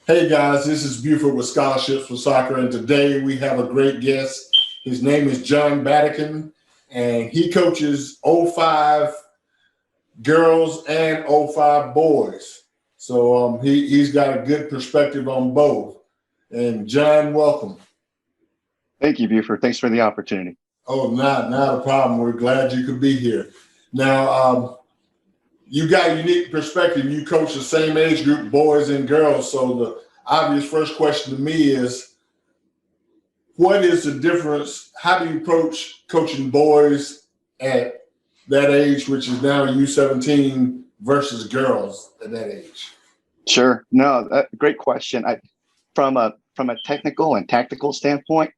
Hey guys, this is Buford with Scholarships for Soccer, and today we have a great guest. His name is John Batacan, and he coaches '05 girls and '05 boys. So he's got a good perspective on both. And John, welcome. Thank you, Buford. Thanks for the opportunity. Oh, not a problem. We're glad you could be here. Now, you got a unique perspective. You coach the same age group, boys and girls. So the obvious first question to me is, what is the difference? How do you approach coaching boys at that age, which is now U17, versus girls at that age? Sure. No, great question. From a technical and tactical standpoint,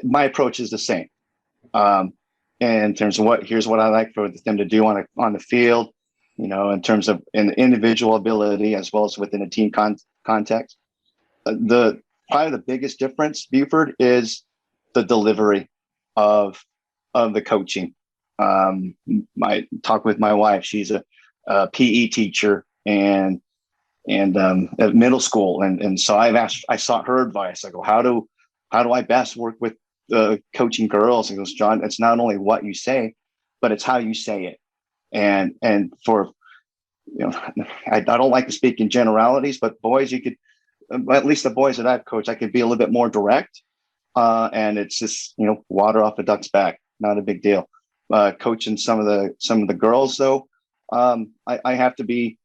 my approach is the same. In terms of here's what I like for them to do on the field, in terms of in individual ability as well as within a team context. Probably the biggest difference, Buford, is the delivery of the coaching. My talk with my wife. She's a PE teacher and at middle school, and so I sought her advice. I go, how do I best work with coaching girls? And goes, John, it's not only what you say, but it's how you say it. And for I don't like to speak in generalities, but boys, you could, at least the boys that I've coached, I could be a little bit more direct, and it's just water off a duck's back, not a big deal. Coaching some of the girls though, I got to be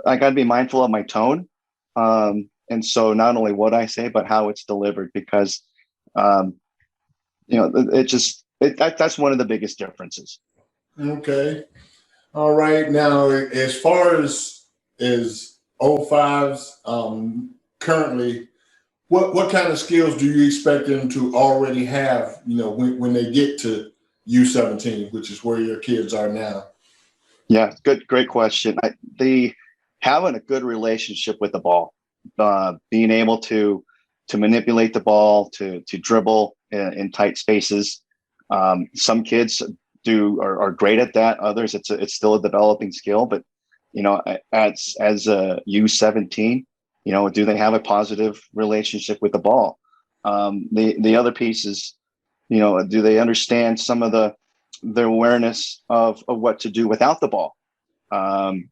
mindful of my tone, and so not only what I say, but how it's delivered, because that's one of the biggest differences. Okay. All right. Now, as far as '05s currently, what kind of skills do you expect them to already have, when they get to U17, which is where your kids are now? Yeah, great question. Having a good relationship with the ball, being able to manipulate the ball, to dribble in tight spaces. Some kids are great at that. Others, it's still a developing skill. But as a U17, do they have a positive relationship with the ball? The other piece is, do they understand some of their awareness of what to do without the ball,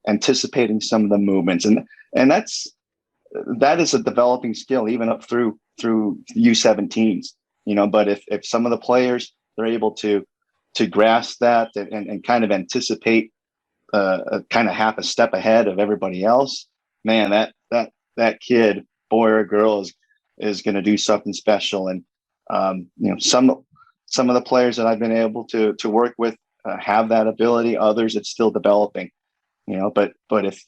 anticipating some of the movements, and that is a developing skill even up through U17s. But if some of the players, they're able to grasp that and kind of anticipate kind of half a step ahead of everybody else, man, that kid, boy or girl, is going to do something special. And some of the players that I've been able to work with have that ability. Others, it's still developing. But if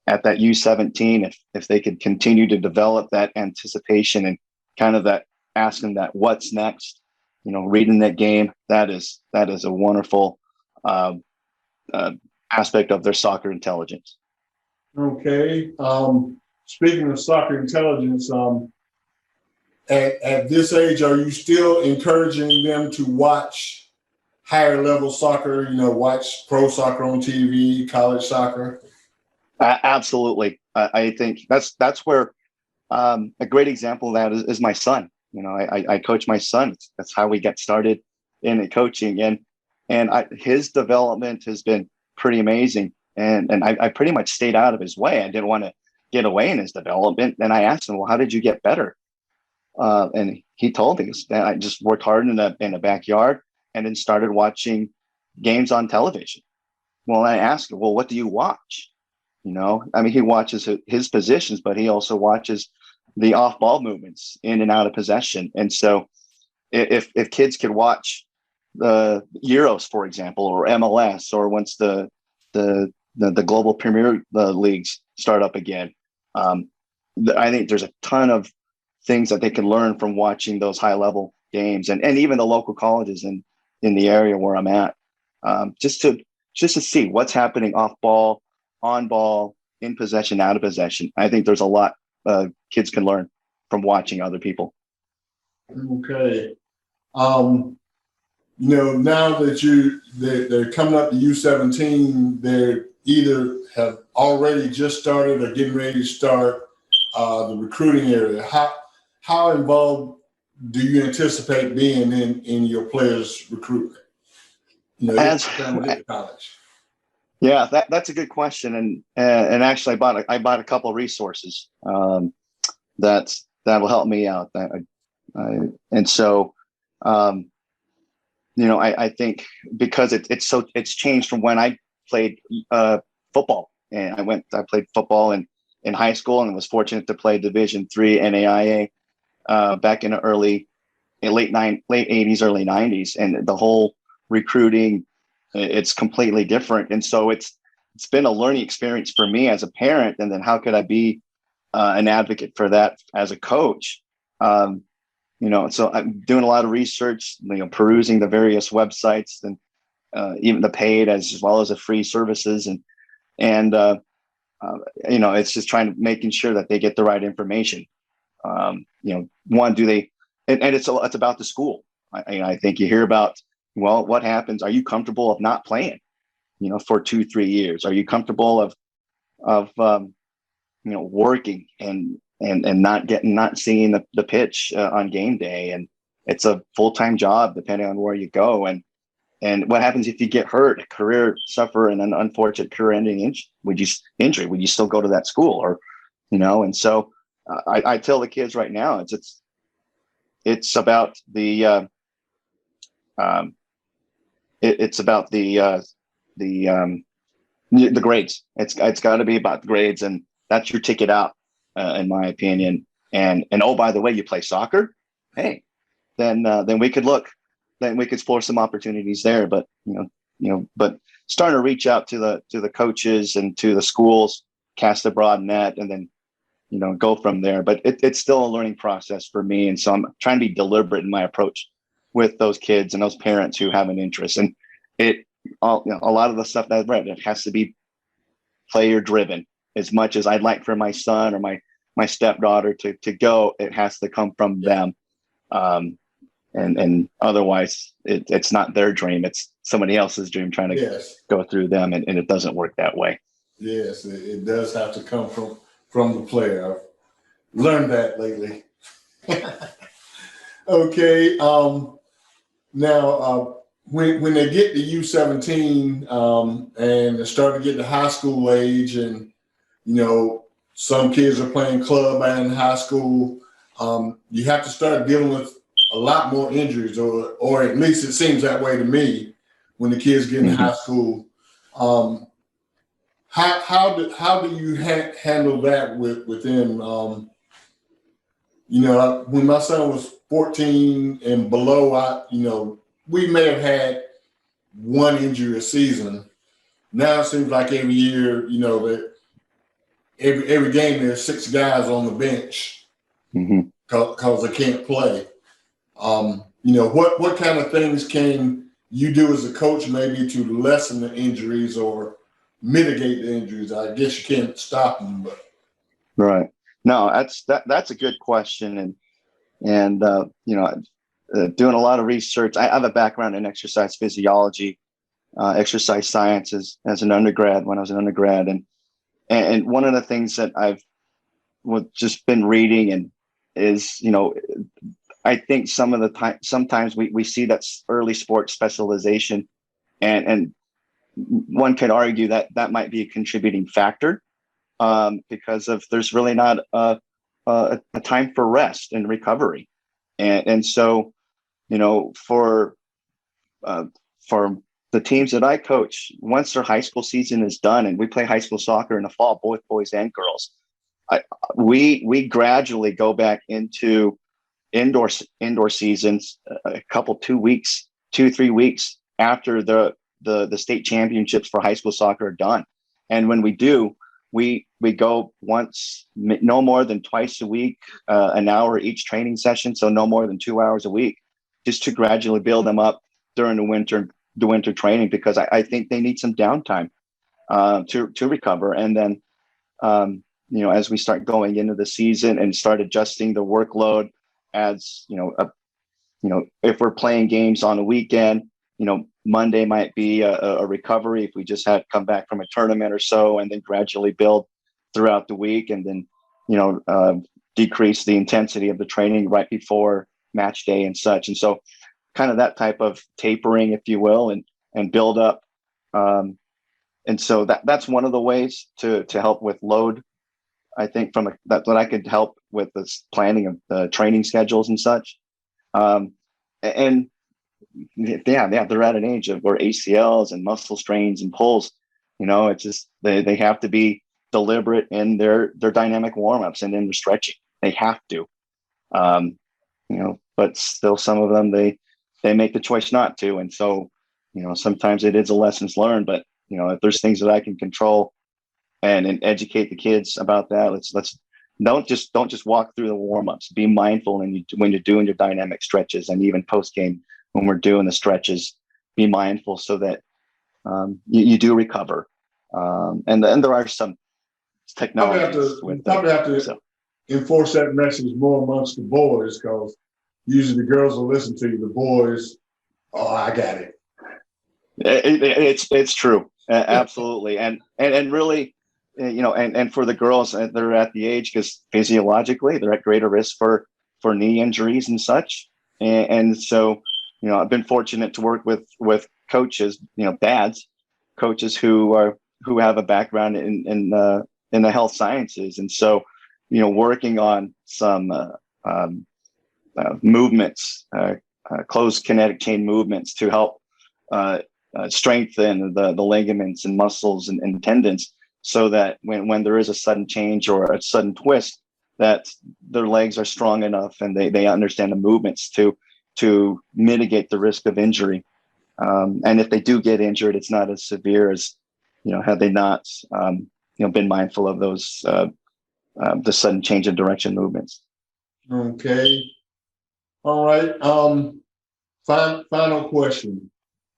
at that U17, if they could continue to develop that anticipation and kind of that asking that what's next, reading that game, that is a wonderful aspect of their soccer intelligence. Okay. Speaking of soccer intelligence, at this age, are you still encouraging them to watch higher level soccer, watch pro soccer on TV, college soccer? Absolutely. I think that's where a great example of that is my son. I coach my son. That's how we get started in the coaching, and his development has been pretty amazing. And I pretty much stayed out of his way. I didn't want to get away in his development. And I asked him, well, how did you get better? And he told me that I just worked hard in the backyard and then started watching games on television. Well, I asked him, well, what do you watch? He watches his positions, but he also watches the off-ball movements in and out of possession. And so if kids could watch the Euros, for example, or MLS, or once the global Premier leagues start up again, I think there's a ton of things that they can learn from watching those high-level games, and even the local colleges in the area where I'm at, just to see what's happening off-ball, on-ball, in possession, out of possession. I think there's a lot kids can learn from watching other people. Okay. Now that they're coming up to U17, they either have already just started or getting ready to start. the recruiting area, how involved do you anticipate being in your players' recruitment? You know, As trying to get to college. Yeah, that's a good question, and actually, I bought a couple of resources that will help me out. And so, I think because it's changed from when I played football, and I played football in high school, and was fortunate to play Division III NAIA back in the late '80s, early '90s, and the whole recruiting, it's completely different. And so it's been a learning experience for me as a parent. And then how could I be an advocate for that as a coach? So I'm doing a lot of research, perusing the various websites and even the paid as well as the free services. And it's just making sure that they get the right information. One, do they, and it's about the school. I think you hear about, well, what happens? Are you comfortable of not playing, for 2-3 years? Are you comfortable of working and not seeing the pitch on game day? And it's a full-time job depending on where you go. And what happens if you get hurt, suffer an unfortunate career-ending injury? Would you still go to that school? Or, and so I tell the kids right now, it's about the it's about the grades. It's got to be about the grades, and that's your ticket out, in my opinion. And oh, by the way, you play soccer? Hey, then we could look. Then we could explore some opportunities there. But but starting to reach out to the coaches and to the schools, cast a broad net, and then go from there. But it's still a learning process for me, and so I'm trying to be deliberate in my approach with those kids and those parents who have an interest. And a lot of the stuff that I've read, it has to be player driven. As much as I'd like for my son or my stepdaughter to go, it has to come from them. And otherwise it's not their dream. It's somebody else's dream trying to go through them. And it doesn't work that way. Yes, it does have to come from the player. I've learned that lately. Okay. Now, when they get to U17 and they start to get to high school age, and some kids are playing club and high school, you have to start dealing with a lot more injuries, or at least it seems that way to me when the kids get in high school. How do you handle that within? When my son was 14 and below, we may have had one injury a season. Now it seems like every year, that every game there's 6 guys on the bench because they can't play. What kind of things can you do as a coach maybe to lessen the injuries or mitigate the injuries? I guess you can't stop them, but right. No, that's a good question, and doing a lot of research. I have a background in exercise physiology, exercise sciences as an undergrad when I was an undergrad, and one of the things that I've just been reading and is I think sometimes we see that early sports specialization, and one could argue that might be a contributing factor. Because there's really not a time for rest and recovery, and so for the teams that I coach, once their high school season is done, and we play high school soccer in the fall, both boys and girls, we gradually go back into indoor seasons a couple 2-3 weeks after the state championships for high school soccer are done. And when we do, we go once, no more than twice a week, an hour each training session. So no more than 2 hours a week, just to gradually build them up during the winter training, because I think they need some downtime to recover. And then, as we start going into the season and start adjusting the workload, as if we're playing games on a weekend, Monday might be a recovery if we just had come back from a tournament or so, and then gradually build throughout the week. And then, decrease the intensity of the training right before match day and such. And so kind of that type of tapering, if you will, and build up. And so that's one of the ways to help with load. I think that I could help with this planning of the training schedules and such. And they're at an age of where ACLs and muscle strains and pulls, it's just, they have to be deliberate in their dynamic warm-ups and in the stretching. They have to, but still some of them, they make the choice not to. And so, sometimes it is a lessons learned, but if there's things that I can control and educate the kids about that, let's don't just walk through the warm-ups. Be mindful when you're doing your dynamic stretches, and even post-game when we're doing the stretches, be mindful so that you do recover. And there are some technologies. Probably have to enforce that message more amongst the boys, because usually the girls will listen to you. The boys, oh, I got it. It's true. Absolutely. And really, and for the girls, they're at the age, because physiologically they're at greater risk for knee injuries and such. And so, I've been fortunate to work with coaches, dads, coaches who have a background in the health sciences. And so, working on some movements, closed kinetic chain movements to help strengthen the ligaments and muscles and tendons, so that when there is a sudden change or a sudden twist, that their legs are strong enough and they understand the movements to mitigate the risk of injury. And if they do get injured, it's not as severe as, had they not, been mindful of those, the sudden change of direction movements. Okay. All right. Final question.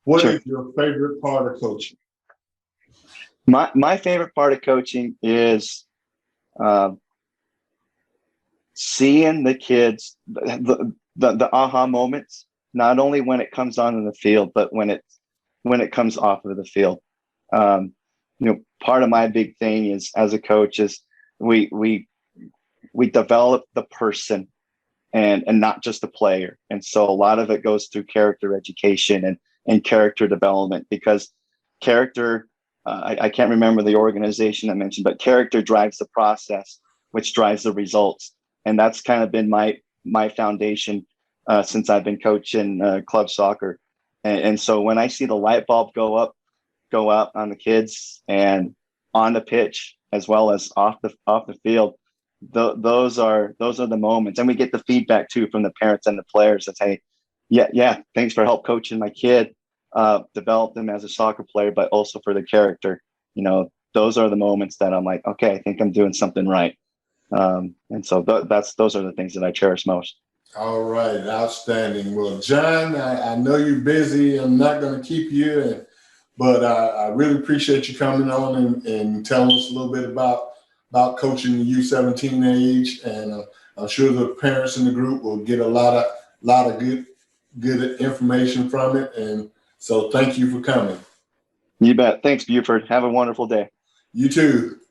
What Sure. is your favorite part of coaching? My favorite part of coaching is seeing the kids, the aha moments, not only when it comes on in the field, but when it comes off of the field. Part of my big thing is, as a coach, is we develop the person and not just the player. And so a lot of it goes through character education and character development, because character, I can't remember the organization I mentioned, but character drives the process, which drives the results. And that's kind of been my foundation since I've been coaching club soccer. And so when I see the light bulb go out on the kids and on the pitch, as well as off the field, those are the moments. And we get the feedback too from the parents and the players that say, yeah, thanks for help coaching my kid, develop them as a soccer player, but also for the character. Those are the moments that I'm like, okay, I think I'm doing something right. And so those are the things that I cherish most. All right, outstanding. Well, John, I know you're busy. I'm not going to keep you, but I really appreciate you coming on and telling us a little bit about coaching the U17 age. And I'm sure the parents in the group will get a lot of good information from it. And so thank you for coming. You bet. Thanks, Buford. Have a wonderful day. You too.